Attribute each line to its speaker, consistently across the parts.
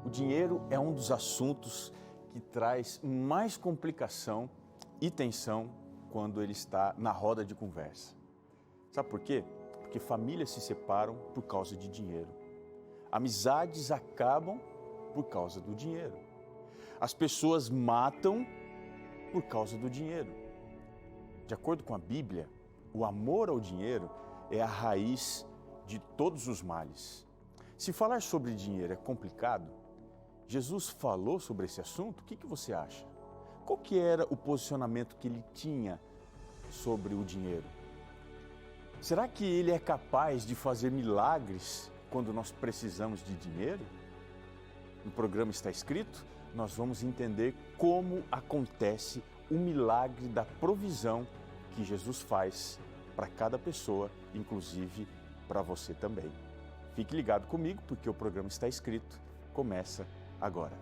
Speaker 1: O dinheiro é um dos assuntos que traz mais complicação e tensão quando ele está na roda de conversa. Sabe por quê? Porque famílias se separam por causa de dinheiro. Amizades acabam por causa do dinheiro. As pessoas matam por causa do dinheiro. De acordo com a Bíblia, o amor ao dinheiro é a raiz de todos os males. Se falar sobre dinheiro é complicado, Jesus falou sobre esse assunto, o que você acha? Qual que era o posicionamento que ele tinha sobre o dinheiro? Será que ele é capaz de fazer milagres quando nós precisamos de dinheiro? No programa Está Escrito, nós vamos entender como acontece o milagre da provisão que Jesus faz para cada pessoa, inclusive para você também. Fique ligado comigo, porque o programa Está Escrito começa agora.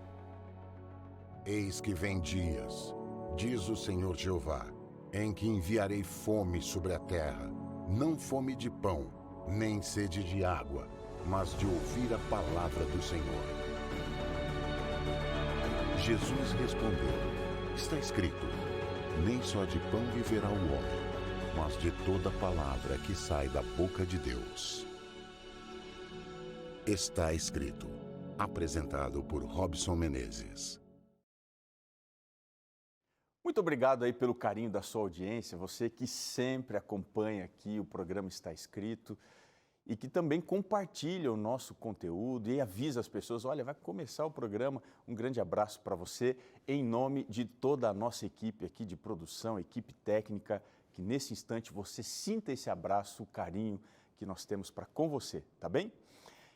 Speaker 2: Eis que vem dias, diz o Senhor Jeová, em que enviarei fome sobre a terra, não fome de pão, nem sede de água, mas de ouvir a palavra do Senhor. Jesus respondeu, está escrito, nem só de pão viverá o homem, mas de toda palavra que sai da boca de Deus. Está escrito, apresentado por Robson Menezes.
Speaker 1: Muito obrigado aí pelo carinho da sua audiência, você que sempre acompanha aqui o programa Está Escrito e que também compartilha o nosso conteúdo e avisa as pessoas, olha, vai começar o programa, um grande abraço para você, em nome de toda a nossa equipe aqui de produção, equipe técnica, que nesse instante você sinta esse abraço, o carinho que nós temos para com você, tá bem?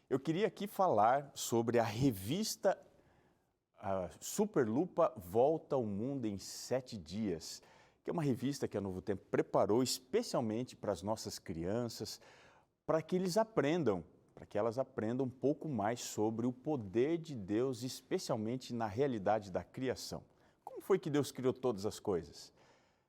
Speaker 1: Eu queria aqui falar sobre a revista Superlupa Volta ao Mundo em 7 Dias, que é uma revista que a Novo Tempo preparou especialmente para as nossas crianças, para que eles aprendam, para que elas aprendam um pouco mais sobre o poder de Deus, especialmente na realidade da criação. Como foi que Deus criou todas as coisas?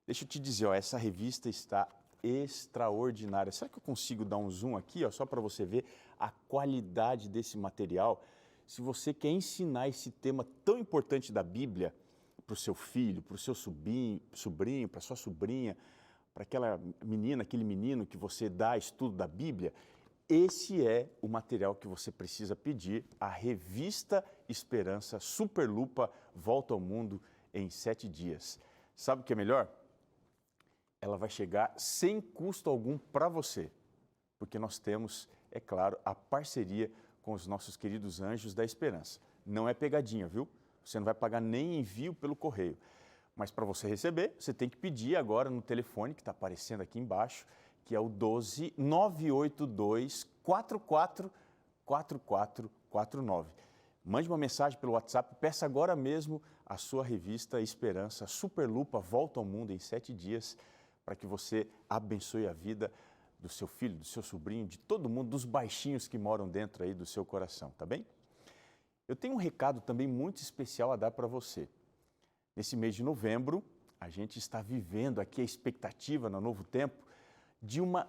Speaker 1: Deixa eu te dizer, ó, essa revista está extraordinária. Será que eu consigo dar um zoom aqui, ó, só para você ver a qualidade desse material? Se você quer ensinar esse tema tão importante da Bíblia para o seu filho, para o seu sobrinho, para a sua sobrinha, para aquela menina, aquele menino que você dá estudo da Bíblia, esse é o material que você precisa pedir, a revista Esperança Superlupa Volta ao Mundo em 7 Dias. Sabe o que é melhor? Ela vai chegar sem custo algum para você, porque nós temos, é claro, a parceria com os nossos queridos Anjos da Esperança. Não é pegadinha, viu? Você não vai pagar nem envio pelo correio. Mas para você receber, você tem que pedir agora no telefone que está aparecendo aqui embaixo, que é o 12 982 44 4449. Mande uma mensagem pelo WhatsApp, peça agora mesmo a sua revista Esperança Superlupa Volta ao Mundo em 7 Dias, para que você abençoe a vida do seu filho, do seu sobrinho, de todo mundo, dos baixinhos que moram dentro aí do seu coração, tá bem? Eu tenho um recado também muito especial a dar para você. Nesse mês de novembro, a gente está vivendo aqui a expectativa no Novo Tempo de uma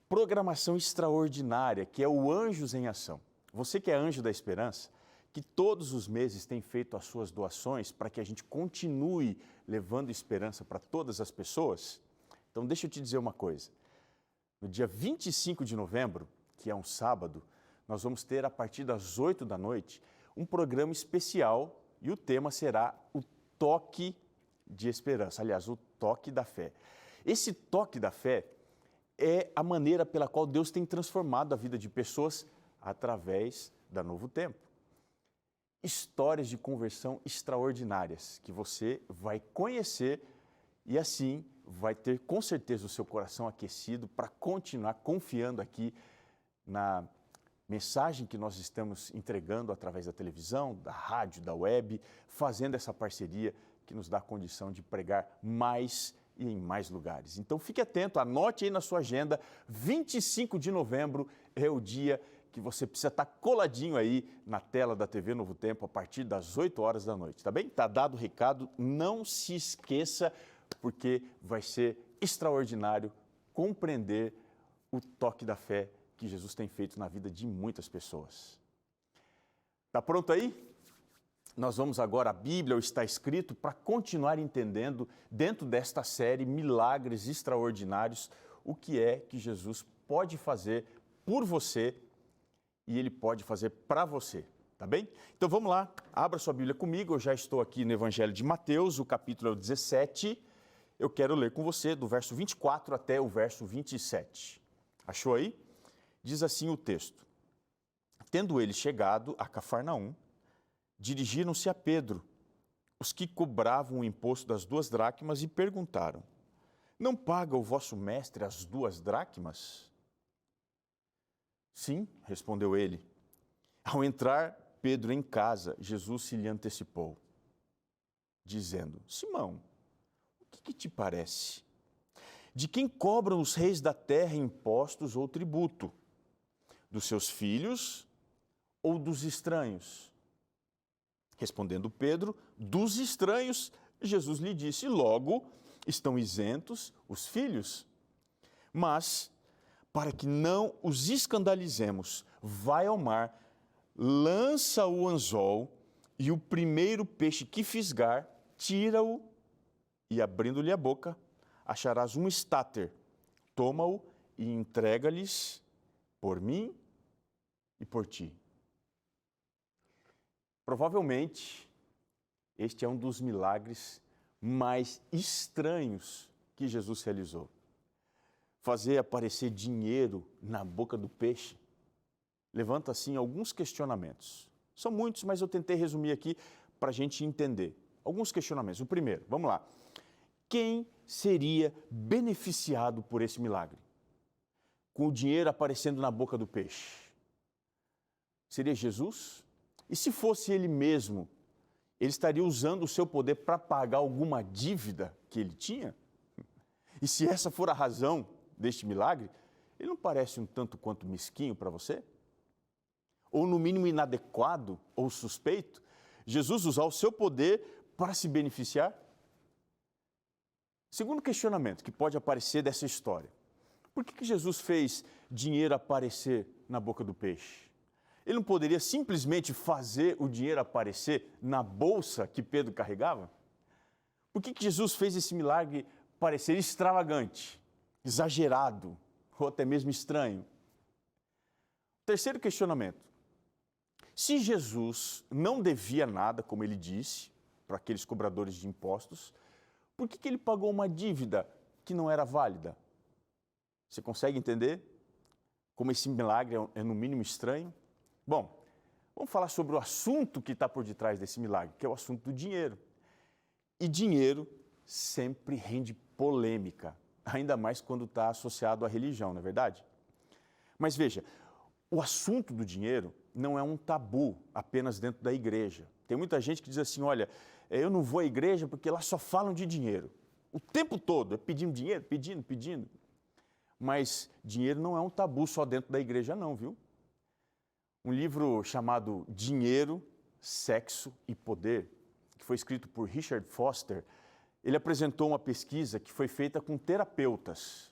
Speaker 1: programação extraordinária, que é o Anjos em Ação. Você que é Anjo da Esperança, que todos os meses tem feito as suas doações para que a gente continue levando esperança para todas as pessoas, então deixa eu te dizer uma coisa. No dia 25 de novembro, que é um sábado, nós vamos ter a partir das 8 da noite um programa especial e o tema será o Toque de Esperança, aliás, o Toque da Fé. Esse Toque da Fé é a maneira pela qual Deus tem transformado a vida de pessoas através da Novo Tempo. Histórias de conversão extraordinárias que você vai conhecer e assim vai ter com certeza o seu coração aquecido para continuar confiando aqui na mensagem que nós estamos entregando através da televisão, da rádio, da web, fazendo essa parceria que nos dá a condição de pregar mais e em mais lugares. Então fique atento, anote aí na sua agenda, 25 de novembro é o dia que você precisa estar coladinho aí na tela da TV Novo Tempo a partir das 8 horas da noite, tá bem? Tá dado o recado, não se esqueça, porque vai ser extraordinário compreender o toque da fé que Jesus tem feito na vida de muitas pessoas. Tá pronto aí? nós vamos agora à Bíblia, ou está escrito, para continuar entendendo, dentro desta série Milagres Extraordinários, o que é que Jesus pode fazer por você e Ele pode fazer para você, tá bem? Então vamos lá, abra sua Bíblia comigo, eu já estou aqui no Evangelho de Mateus, o capítulo é o 17, eu quero ler com você do verso 24 até o verso 27. Achou aí? Diz assim o texto: Tendo ele chegado a Cafarnaum, dirigiram-se a Pedro, os que cobravam o imposto das 2 dracmas, e perguntaram: Não paga o vosso mestre as 2 dracmas? Sim, respondeu ele. Ao entrar Pedro em casa, Jesus se lhe antecipou, dizendo: Simão, o que te parece? De quem cobram os reis da terra impostos ou tributo? Dos seus filhos ou dos estranhos? Respondendo Pedro, dos estranhos, Jesus lhe disse: Logo, estão isentos os filhos. Mas, para que não os escandalizemos, vai ao mar, lança o anzol, e o primeiro peixe que fisgar, tira-o, e abrindo-lhe a boca, acharás um estáter. Toma-o e entrega-lhes por mim e por ti. Provavelmente, este é um dos milagres mais estranhos que Jesus realizou. Fazer aparecer dinheiro na boca do peixe levanta, assim, alguns questionamentos. São muitos, mas eu tentei resumir aqui para a gente entender. Alguns questionamentos. O primeiro, vamos lá. Quem seria beneficiado por esse milagre? Com o dinheiro aparecendo na boca do peixe? Seria Jesus? E se fosse ele mesmo, ele estaria usando o seu poder para pagar alguma dívida que ele tinha? E se essa for a razão deste milagre, ele não parece um tanto quanto mesquinho para você? Ou no mínimo inadequado ou suspeito? Jesus usar o seu poder para se beneficiar? Segundo questionamento que pode aparecer dessa história: por que Jesus fez dinheiro aparecer na boca do peixe? Ele não poderia simplesmente fazer o dinheiro aparecer na bolsa que Pedro carregava? Por que Jesus fez esse milagre parecer extravagante, exagerado ou até mesmo estranho? Terceiro questionamento: se Jesus não devia nada, como ele disse, para aqueles cobradores de impostos, por que ele pagou uma dívida que não era válida? Você consegue entender como esse milagre é no mínimo estranho? Bom, vamos falar sobre o assunto que está por detrás desse milagre, que é o assunto do dinheiro. E dinheiro sempre rende polêmica, ainda mais quando está associado à religião, não é verdade? Mas veja, o assunto do dinheiro não é um tabu apenas dentro da igreja. Tem muita gente que diz assim: olha, eu não vou à igreja porque lá só falam de dinheiro. O tempo todo é pedindo dinheiro, pedindo. Mas dinheiro não é um tabu só dentro da igreja não, viu? Um livro chamado Dinheiro, Sexo e Poder, que foi escrito por Richard Foster, ele apresentou uma pesquisa que foi feita com terapeutas.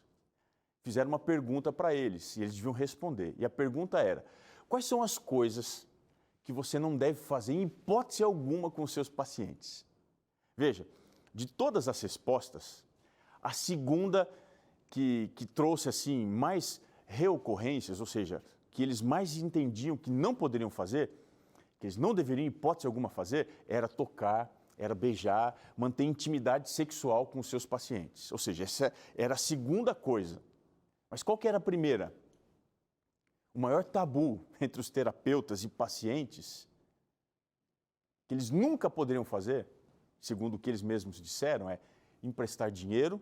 Speaker 1: Fizeram uma pergunta para eles e eles deviam responder. E a pergunta era: quais são as coisas que você não deve fazer em hipótese alguma com os seus pacientes? Veja, de todas as respostas, a segunda que trouxe assim mais reocorrências, ou seja, que eles mais entendiam que não poderiam fazer, que eles não deveriam, em hipótese alguma, fazer, era tocar, era beijar, manter intimidade sexual com os seus pacientes. Ou seja, essa era a segunda coisa. Mas qual que era a primeira? O maior tabu entre os terapeutas e pacientes, que eles nunca poderiam fazer, segundo o que eles mesmos disseram, é emprestar dinheiro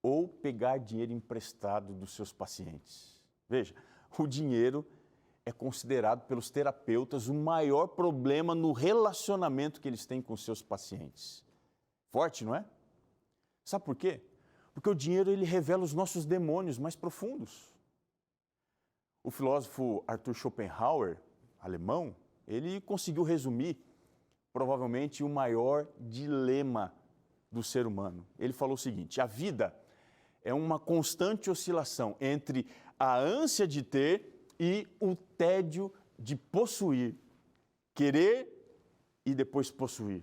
Speaker 1: ou pegar dinheiro emprestado dos seus pacientes. Veja, o dinheiro é considerado pelos terapeutas o maior problema no relacionamento que eles têm com seus pacientes. Forte, não é? Sabe por quê? Porque o dinheiro ele revela os nossos demônios mais profundos. O filósofo Arthur Schopenhauer, alemão, ele conseguiu resumir provavelmente o maior dilema do ser humano. Ele falou o seguinte: a vida é uma constante oscilação entre a ânsia de ter e o tédio de possuir, querer e depois possuir.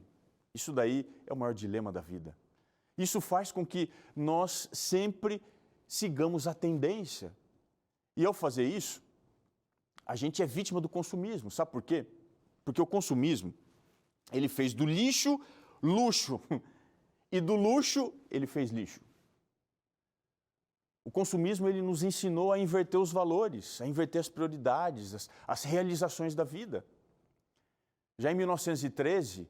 Speaker 1: Isso daí é o maior dilema da vida. Isso faz com que nós sempre sigamos a tendência. E ao fazer isso, a gente é vítima do consumismo. Sabe por quê? Porque o consumismo, ele fez do lixo luxo e do luxo ele fez lixo. O consumismo, ele nos ensinou a inverter os valores, a inverter as prioridades, as realizações da vida. Já em 1913,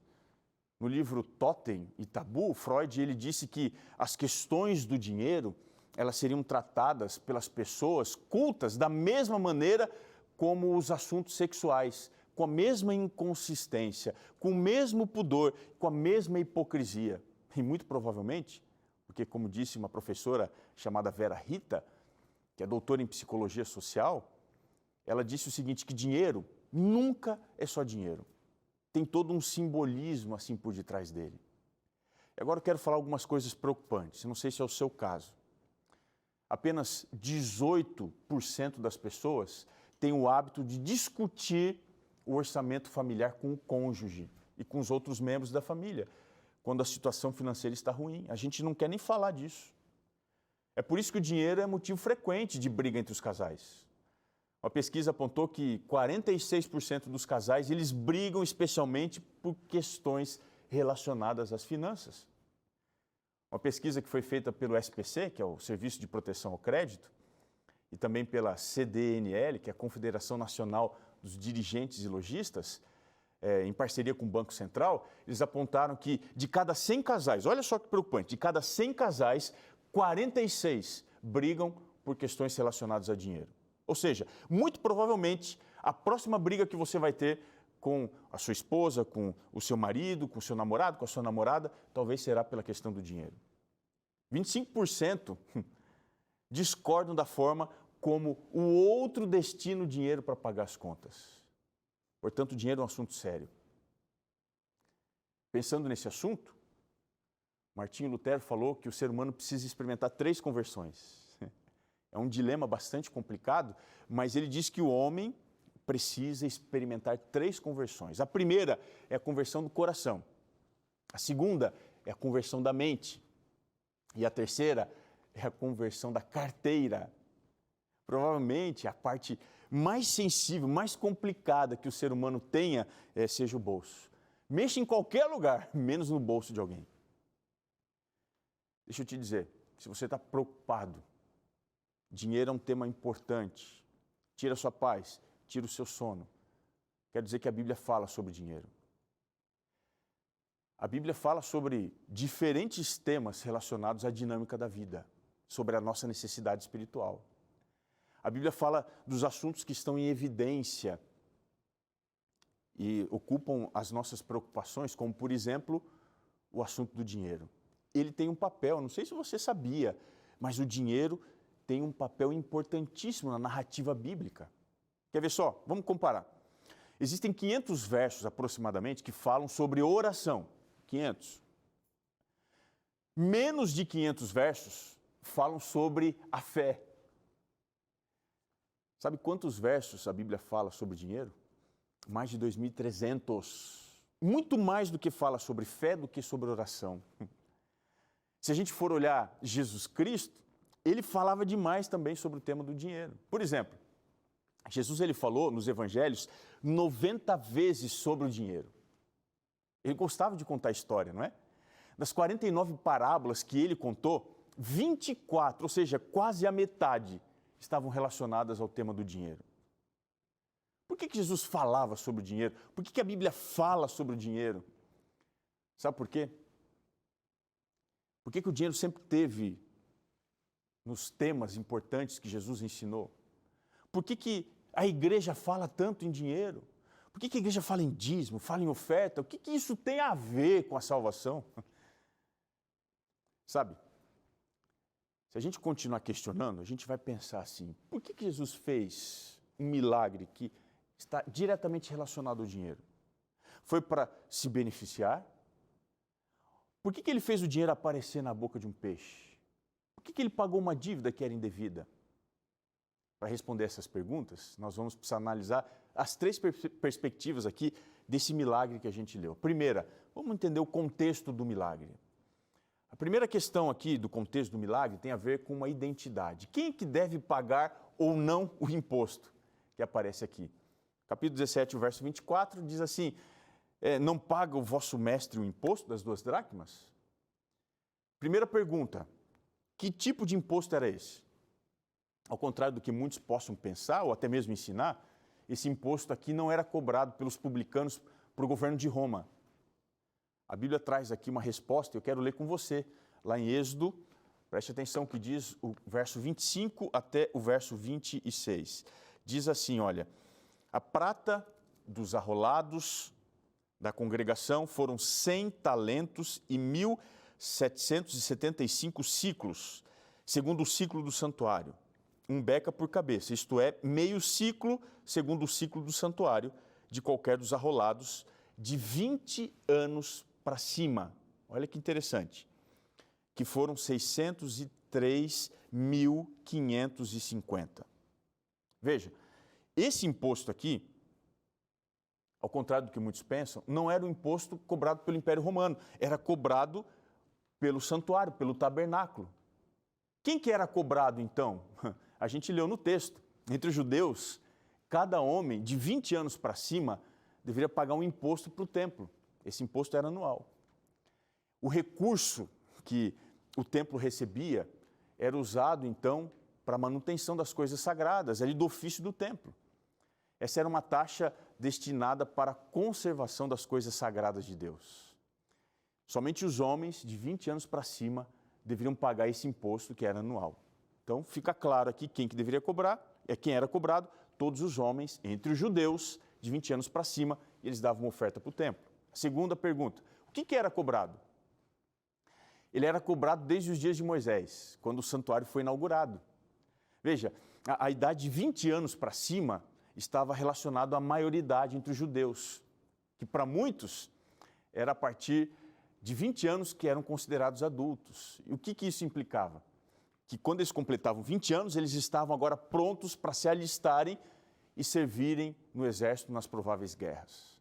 Speaker 1: no livro Totem e Tabu, Freud, ele disse que as questões do dinheiro, elas seriam tratadas pelas pessoas cultas da mesma maneira como os assuntos sexuais, com a mesma inconsistência, com o mesmo pudor, com a mesma hipocrisia. E muito provavelmente, porque como disse uma professora chamada Vera Rita, que é doutora em psicologia social, ela disse o seguinte, que dinheiro nunca é só dinheiro. Tem todo um simbolismo assim por detrás dele. E agora eu quero falar algumas coisas preocupantes, não sei se é o seu caso. Apenas 18% das pessoas têm o hábito de discutir o orçamento familiar com o cônjuge e com os outros membros da família, quando a situação financeira está ruim. A gente não quer nem falar disso. É por isso que o dinheiro é motivo frequente de briga entre os casais. Uma pesquisa apontou que 46% dos casais, eles brigam especialmente por questões relacionadas às finanças. Uma pesquisa que foi feita pelo SPC, que é o Serviço de Proteção ao Crédito, e também pela CDNL, que é a Confederação Nacional dos Dirigentes e Lojistas, em parceria com o Banco Central, eles apontaram que de cada 100 casais, olha só que preocupante, de cada 100 casais, 46 brigam por questões relacionadas a dinheiro. Ou seja, muito provavelmente, a próxima briga que você vai ter com a sua esposa, com o seu marido, com o seu namorado, com a sua namorada, talvez será pela questão do dinheiro. 25% discordam da forma como o outro destina o dinheiro para pagar as contas. Portanto, o dinheiro é um assunto sério. Pensando nesse assunto, Martinho Lutero falou que o ser humano precisa experimentar 3 conversões. É um dilema bastante complicado, mas ele diz que o homem precisa experimentar 3 conversões. A primeira é a conversão do coração. A segunda é a conversão da mente. E a terceira é a conversão da carteira. Provavelmente a parte mais sensível, mais complicada que o ser humano tenha seja o bolso. Mexa em qualquer lugar, menos no bolso de alguém. Deixa eu te dizer, se você está preocupado, dinheiro é um tema importante, tira a sua paz, tira o seu sono. Quero dizer que a Bíblia fala sobre dinheiro. A Bíblia fala sobre diferentes temas relacionados à dinâmica da vida, sobre a nossa necessidade espiritual. A Bíblia fala dos assuntos que estão em evidência e ocupam as nossas preocupações, como, por exemplo, o assunto do dinheiro. Ele tem um papel, não sei se você sabia, mas o dinheiro tem um papel importantíssimo na narrativa bíblica. Quer ver só? Vamos comparar. Existem 500 versos aproximadamente que falam sobre oração. 500. Menos de 500 versos falam sobre a fé. Sabe quantos versos a Bíblia fala sobre dinheiro? Mais de 2.300. Muito mais do que fala sobre fé do que sobre oração. Se a gente for olhar Jesus Cristo, ele falava demais também sobre o tema do dinheiro. Por exemplo, Jesus ele falou nos evangelhos 90 vezes sobre o dinheiro. Ele gostava de contar história, não é? Das 49 parábolas que ele contou, 24, ou seja, quase a metade, estavam relacionadas ao tema do dinheiro. Por que Jesus falava sobre o dinheiro? Por que a Bíblia fala sobre o dinheiro? Sabe por quê? Por que o dinheiro sempre teve nos temas importantes que Jesus ensinou? Por que a igreja fala tanto em dinheiro? Por que a igreja fala em dízimo, fala em oferta? O que isso tem a ver com a salvação? Sabe, se a gente continuar questionando, a gente vai pensar assim, por que Jesus fez um milagre que está diretamente relacionado ao dinheiro? Foi para se beneficiar? Por que ele fez o dinheiro aparecer na boca de um peixe? Por que ele pagou uma dívida que era indevida? Para responder essas perguntas, nós vamos precisar analisar as 3 perspectivas aqui desse milagre que a gente leu. Primeira, vamos entender o contexto do milagre. A primeira questão aqui do contexto do milagre tem a ver com uma identidade. Quem que deve pagar ou não o imposto que aparece aqui? Capítulo 17, o verso 24, diz assim, não paga o vosso mestre o imposto das 2 dracmas? Primeira pergunta, que tipo de imposto era esse? Ao contrário do que muitos possam pensar ou até mesmo ensinar, esse imposto aqui não era cobrado pelos publicanos para o governo de Roma. A Bíblia traz aqui uma resposta, eu quero ler com você, lá em Êxodo, preste atenção que diz o verso 25 até o verso 26. Diz assim, olha, a prata dos arrolados da congregação foram 100 talentos e 1.775 ciclos, segundo o ciclo do santuário, 1 beca por cabeça, isto é, meio ciclo, segundo o ciclo do santuário, de qualquer dos arrolados, de 20 anos para cima. Olha que interessante, que foram 603.550. Veja, esse imposto aqui, ao contrário do que muitos pensam, não era um imposto cobrado pelo Império Romano, era cobrado pelo santuário, pelo tabernáculo. Quem que era cobrado então? A gente leu no texto, entre os judeus, cada homem de 20 anos para cima deveria pagar um imposto para o templo. Esse imposto era anual. O recurso que o templo recebia era usado, então, para a manutenção das coisas sagradas, ali do ofício do templo. Essa era uma taxa destinada para a conservação das coisas sagradas de Deus. Somente os homens de 20 anos para cima deveriam pagar esse imposto que era anual. Então, fica claro aqui quem que deveria cobrar, quem era cobrado, todos os homens, entre os judeus, de 20 anos para cima, eles davam uma oferta para o templo. Segunda pergunta, o que era cobrado? Ele era cobrado desde os dias de Moisés, quando o santuário foi inaugurado. Veja, a idade de 20 anos para cima estava relacionado à maioridade entre os judeus, que para muitos era a partir de 20 anos que eram considerados adultos. E o que isso implicava? Que quando eles completavam 20 anos, eles estavam agora prontos para se alistarem e servirem no exército nas prováveis guerras.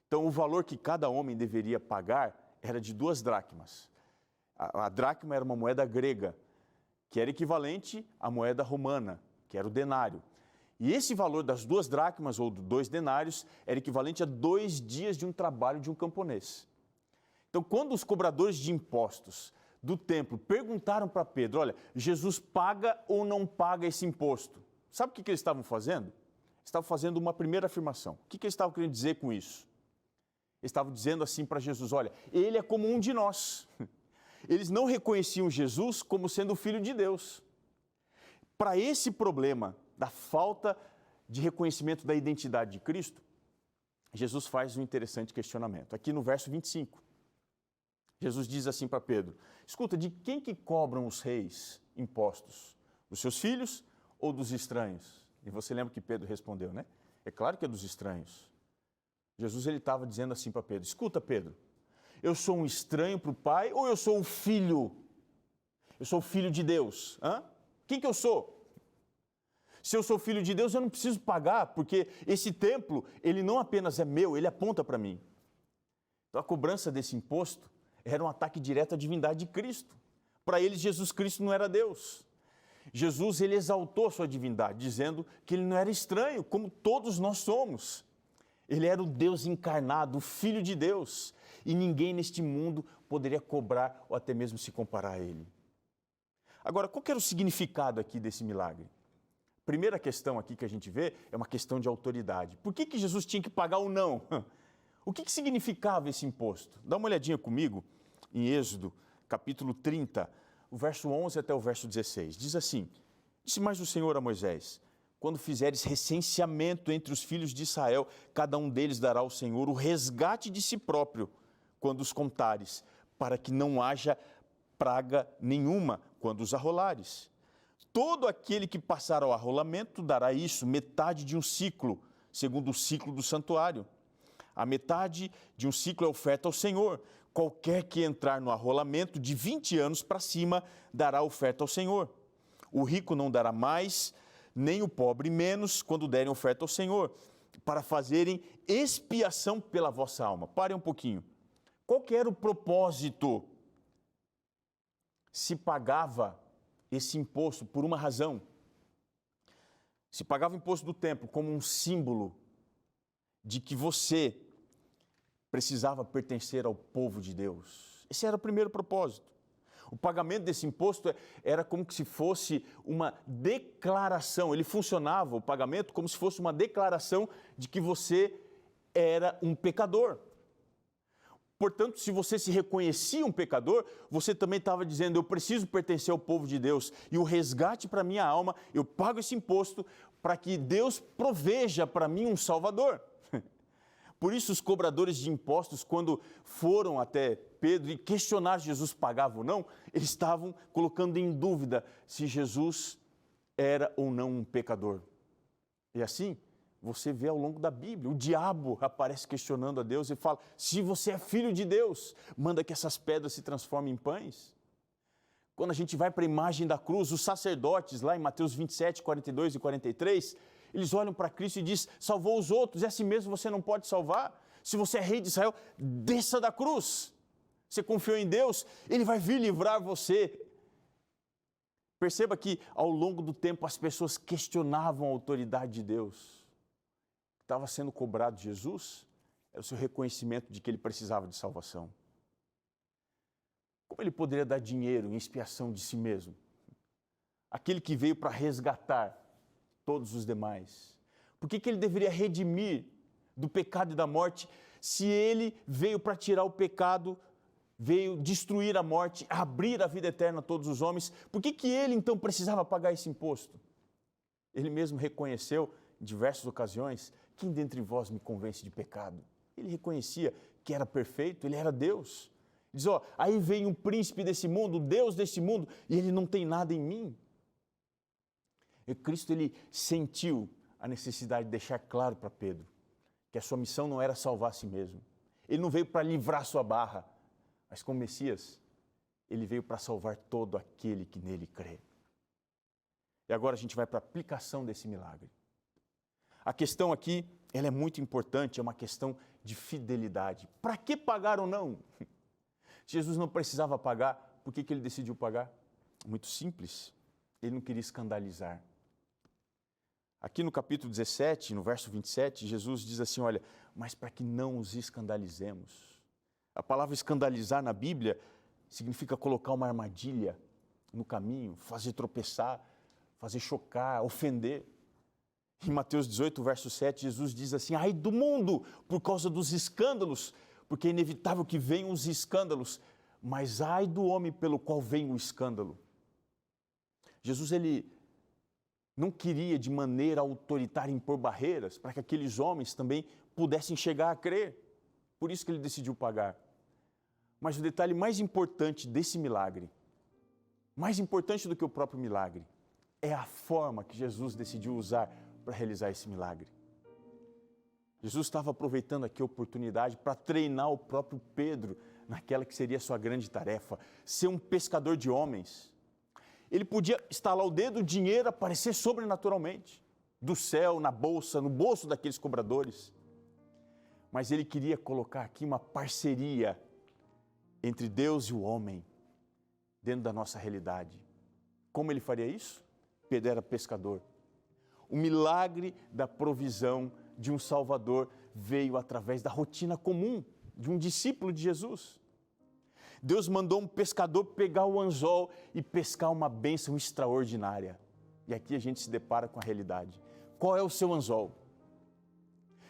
Speaker 1: Então, o valor que cada homem deveria pagar era de 2 dracmas. A dracma era uma moeda grega, que era equivalente à moeda romana, que era o denário. E esse valor das 2 dracmas, ou 2 denários, era equivalente a 2 dias de um trabalho de um camponês. Então, quando os cobradores de impostos do templo perguntaram para Pedro, olha, Jesus paga ou não paga esse imposto? Sabe o que eles estavam fazendo? Estavam fazendo uma primeira afirmação. O que eles estavam querendo dizer com isso? Eles estavam dizendo assim para Jesus, olha, ele é como um de nós. Eles não reconheciam Jesus como sendo o Filho de Deus. Para esse problema da falta de reconhecimento da identidade de Cristo, Jesus faz um interessante questionamento. Aqui no verso 25, Jesus diz assim para Pedro, escuta, de quem que cobram os reis impostos? Dos seus filhos ou dos estranhos? E você lembra que Pedro respondeu, né? É claro que é dos estranhos. Jesus ele estava dizendo assim para Pedro, escuta Pedro, eu sou um estranho para o Pai ou eu sou um filho? Eu sou o filho de Deus. Quem que eu sou? Se eu sou filho de Deus, eu não preciso pagar, porque esse templo, ele não apenas é meu, ele aponta para mim. Então a cobrança desse imposto era um ataque direto à divindade de Cristo. Para eles, Jesus Cristo não era Deus. Jesus, ele exaltou a sua divindade, dizendo que ele não era estranho, como todos nós somos. Ele era o Deus encarnado, o Filho de Deus. E ninguém neste mundo poderia cobrar ou até mesmo se comparar a ele. Agora, qual que era o significado aqui desse milagre? A primeira questão aqui que a gente vê é uma questão de autoridade. Por que Jesus tinha que pagar ou não? O que significava esse imposto? Dá uma olhadinha comigo em Êxodo, capítulo 30, o verso 11 até o verso 16. Diz assim, disse mais o Senhor a Moisés, quando fizeres recenseamento entre os filhos de Israel, cada um deles dará ao Senhor o resgate de si próprio, quando os contares, para que não haja praga nenhuma quando os arrolares. Todo aquele que passar ao arrolamento dará isso, metade de um ciclo, segundo o ciclo do santuário. A metade de um ciclo é oferta ao Senhor. Qualquer que entrar no arrolamento de 20 anos para cima dará oferta ao Senhor. O rico não dará mais, nem o pobre menos, quando derem oferta ao Senhor, para fazerem expiação pela vossa alma. Parem um pouquinho. Qual que era o propósito? Se pagava esse imposto por uma razão. Se pagava o imposto do templo como um símbolo de que você precisava pertencer ao povo de Deus. Esse era o primeiro propósito. O pagamento desse imposto era como se fosse uma declaração. Ele funcionava, o pagamento, como se fosse uma declaração de que você era um pecador. Portanto, se você se reconhecia um pecador, você também estava dizendo, eu preciso pertencer ao povo de Deus. E o resgate para a minha alma, eu pago esse imposto para que Deus proveja para mim um Salvador. Por isso, os cobradores de impostos, quando foram até Pedro e questionar se Jesus pagava ou não, eles estavam colocando em dúvida se Jesus era ou não um pecador. E assim, você vê ao longo da Bíblia, o diabo aparece questionando a Deus e fala, se você é filho de Deus, manda que essas pedras se transformem em pães. Quando a gente vai para a imagem da cruz, os sacerdotes, lá em Mateus 27, 42 e 43, eles olham para Cristo e dizem, salvou os outros, e assim mesmo você não pode salvar. Se você é rei de Israel, desça da cruz. Você confiou em Deus, Ele vai vir livrar você. Perceba que ao longo do tempo as pessoas questionavam a autoridade de Deus. O que estava sendo cobrado de Jesus era o seu reconhecimento de que ele precisava de salvação. Como ele poderia dar dinheiro em expiação de si mesmo? Aquele que veio para resgatar todos os demais. Por que ele deveria redimir do pecado e da morte se ele veio para tirar o pecado, veio destruir a morte, abrir a vida eterna a todos os homens? Por que ele então precisava pagar esse imposto? Ele mesmo reconheceu em diversas ocasiões, quem dentre vós me convence de pecado? Ele reconhecia que era perfeito, ele era Deus. Diz, aí vem um príncipe desse mundo, Deus desse mundo, e ele não tem nada em mim. E Cristo, ele sentiu a necessidade de deixar claro para Pedro que a sua missão não era salvar a si mesmo. Ele não veio para livrar sua barra, mas como Messias, ele veio para salvar todo aquele que nele crê. E agora a gente vai para a aplicação desse milagre. A questão aqui, ela é muito importante, é uma questão de fidelidade. Para que pagar ou não? Jesus não precisava pagar, por que ele decidiu pagar? Muito simples, ele não queria escandalizar. Aqui no capítulo 17, no verso 27, Jesus diz assim, olha, mas para que não os escandalizemos. A palavra escandalizar na Bíblia significa colocar uma armadilha no caminho, fazer tropeçar, fazer chocar, ofender. Em Mateus 18, verso 7, Jesus diz assim, ai do mundo, por causa dos escândalos, porque é inevitável que venham os escândalos, mas ai do homem pelo qual vem o escândalo. Jesus, ele não queria de maneira autoritária impor barreiras para que aqueles homens também pudessem chegar a crer. Por isso que ele decidiu pagar. Mas o detalhe mais importante desse milagre, mais importante do que o próprio milagre, é a forma que Jesus decidiu usar para realizar esse milagre. Jesus estava aproveitando aqui a oportunidade para treinar o próprio Pedro naquela que seria a sua grande tarefa, ser um pescador de homens. Ele podia estalar o dedo, o dinheiro aparecer sobrenaturalmente, do céu, na bolsa, no bolso daqueles cobradores. Mas ele queria colocar aqui uma parceria entre Deus e o homem, dentro da nossa realidade. Como ele faria isso? Pedro era pescador. O milagre da provisão de um Salvador veio através da rotina comum de um discípulo de Jesus. Deus mandou um pescador pegar o anzol e pescar uma bênção extraordinária. E aqui a gente se depara com a realidade. Qual é o seu anzol?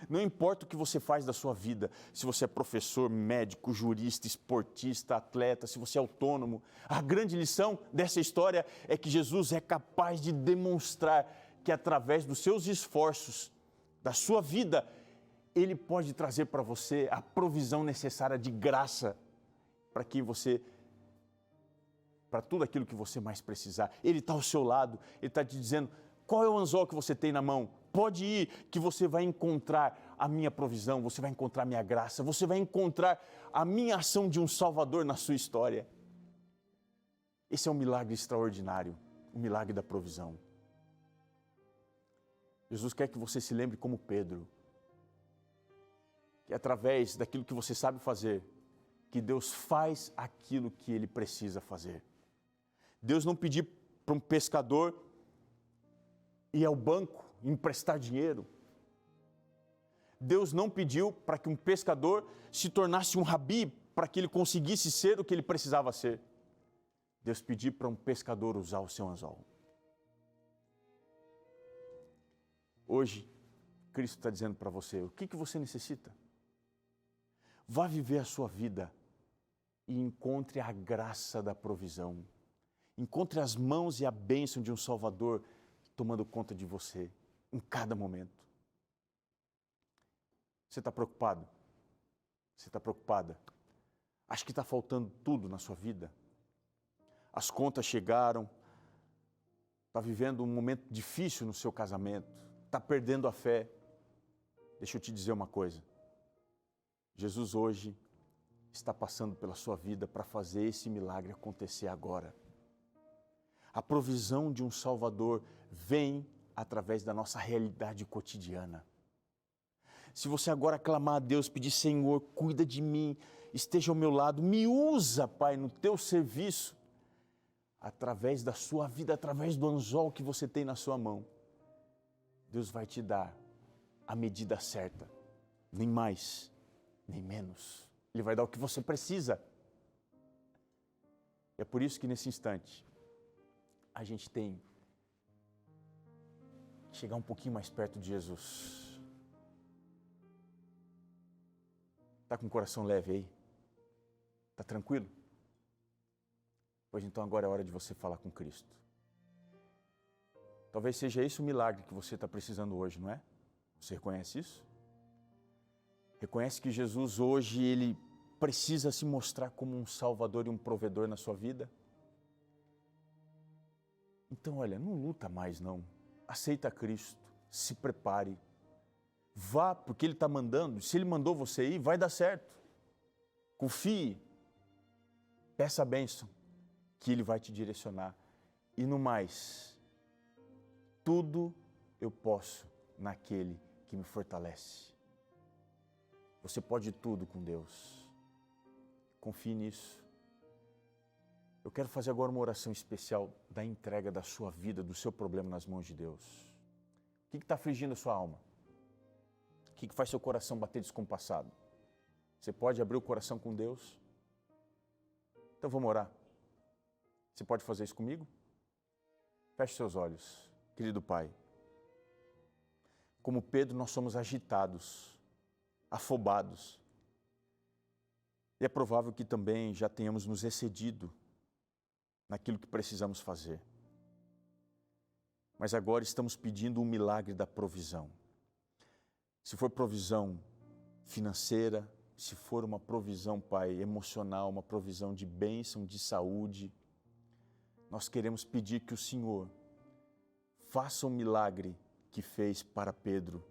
Speaker 1: Não importa o que você faz da sua vida, se você é professor, médico, jurista, esportista, atleta, se você é autônomo, a grande lição dessa história é que Jesus é capaz de demonstrar que através dos seus esforços, da sua vida, Ele pode trazer para você a provisão necessária de graça para tudo aquilo que você mais precisar. Ele está ao seu lado, Ele está te dizendo, qual é o anzol que você tem na mão? Pode ir, que você vai encontrar a minha provisão, você vai encontrar a minha graça, você vai encontrar a minha ação de um Salvador na sua história. Esse é um milagre extraordinário, o milagre da provisão. Jesus quer que você se lembre como Pedro. que através daquilo que você sabe fazer, que Deus faz aquilo que Ele precisa fazer. Deus não pediu para um pescador ir ao banco emprestar dinheiro. Deus não pediu para que um pescador se tornasse um rabi para que ele conseguisse ser o que ele precisava ser. Deus pediu para um pescador usar o seu anzol. Hoje, Cristo está dizendo para você, o que você necessita? Vá viver a sua vida e encontre a graça da provisão. Encontre as mãos e a bênção de um Salvador tomando conta de você em cada momento. Você está preocupado? Você está preocupada? Acho que está faltando tudo na sua vida. As contas chegaram, está vivendo um momento difícil no seu casamento, está perdendo a fé. Deixa eu te dizer uma coisa. Jesus hoje está passando pela sua vida para fazer esse milagre acontecer agora. A provisão de um Salvador vem através da nossa realidade cotidiana. Se você agora clamar a Deus, pedir, Senhor, cuida de mim, esteja ao meu lado, me usa, Pai, no teu serviço, através da sua vida, através do anzol que você tem na sua mão, Deus vai te dar a medida certa, nem mais, nem menos. Ele vai dar o que você precisa. É por isso que nesse instante, a gente tem que chegar um pouquinho mais perto de Jesus. Está com o coração leve aí? Está tranquilo? Pois então agora é hora de você falar com Cristo. Talvez seja esse o milagre que você está precisando hoje, não é? Você reconhece isso? Reconhece que Jesus hoje, Ele precisa se mostrar como um Salvador e um provedor na sua vida? Então, olha, não luta mais não. Aceita Cristo, se prepare. Vá, porque Ele está mandando. Se Ele mandou você ir, vai dar certo. Confie. Peça a bênção, que Ele vai te direcionar. E no mais, tudo eu posso naquele que me fortalece. Você pode tudo com Deus. Confie nisso. Eu quero fazer agora uma oração especial da entrega da sua vida, do seu problema nas mãos de Deus. O que está afligindo a sua alma? O que faz seu coração bater descompassado? Você pode abrir o coração com Deus? Então vamos orar. Você pode fazer isso comigo? Feche seus olhos, querido Pai. Como Pedro, nós somos agitados, afobados. E é provável que também já tenhamos nos excedido naquilo que precisamos fazer. Mas agora estamos pedindo um milagre da provisão. Se for provisão financeira, se for uma provisão, Pai, emocional, uma provisão de bênção, de saúde, nós queremos pedir que o Senhor faça um milagre que fez para Pedro.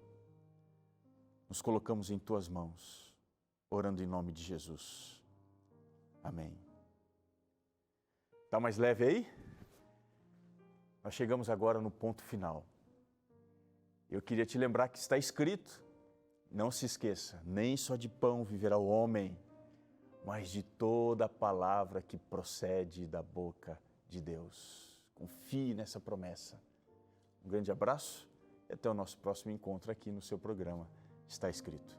Speaker 1: Nos colocamos em Tuas mãos, orando em nome de Jesus. Amém. Está mais leve aí? Nós chegamos agora no ponto final. Eu queria te lembrar que está escrito, não se esqueça, nem só de pão viverá o homem, mas de toda a palavra que procede da boca de Deus. Confie nessa promessa. Um grande abraço e até o nosso próximo encontro aqui no seu programa Está Escrito.